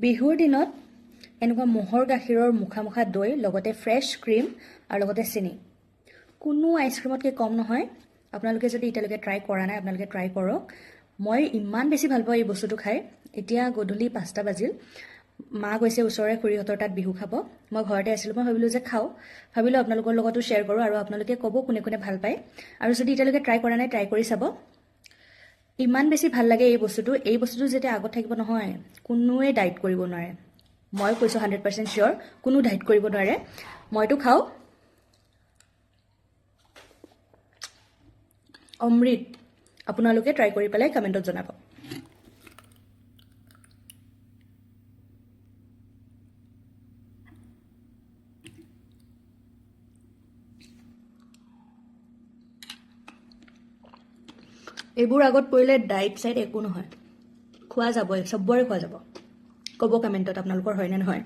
বিহুৰ দিনত এনেকুৱা মহৰ গাখীৰৰ মুখা মুখা দৈ লগতে ফ্ৰেছ ক্ৰীম আৰু লগতে চেনি কোনো আইচক্ৰীমতকৈ কম নহয় আপোনালোকে যদি এতিয়ালৈকে ট্ৰাই কৰা নাই আপোনালোকে ট্ৰাই কৰক মই ইমান বেছি ভাল পাওঁ এই বস্তুটো খাই এতিয়া গধূলি 5টা বাজিল মা গৈছে ওচৰৰে খুৰীহঁতৰ তাত বিহু খাব মই ঘৰতে আছিলোঁ মই ভাবিলোঁ যে খাওঁ ভাবিলোঁ আপোনালোকৰ লগতো শ্বেয়াৰ কৰোঁ আৰু আপোনালোকে ক'ব কোনে কোনে ভাল পায় আৰু যদি এতিয়ালৈকে ট্ৰাই কৰা নাই ট্ৰাই কৰি চাব ইমান বেছি ভাল লাগে এই বস্তুটো যেতিয়া আগত থাকিব নহয় কোনোৱে ডাইট কৰিব নোৱাৰে মই কৈছোঁ 100% চিয়'ৰ কোনো ডাইট কৰিব নোৱাৰে মইতো খাওঁ অমৃত আপোনালোকে ট্ৰাই কৰি পেলাই কমেণ্টত জনাব এইবোৰ আগত পৰিলে ডাইট চাইট একো নহয় খোৱা যাবই চবৰে খোৱা যাব ক'ব কমেণ্টত আপোনালোকৰ হয়নে নহয়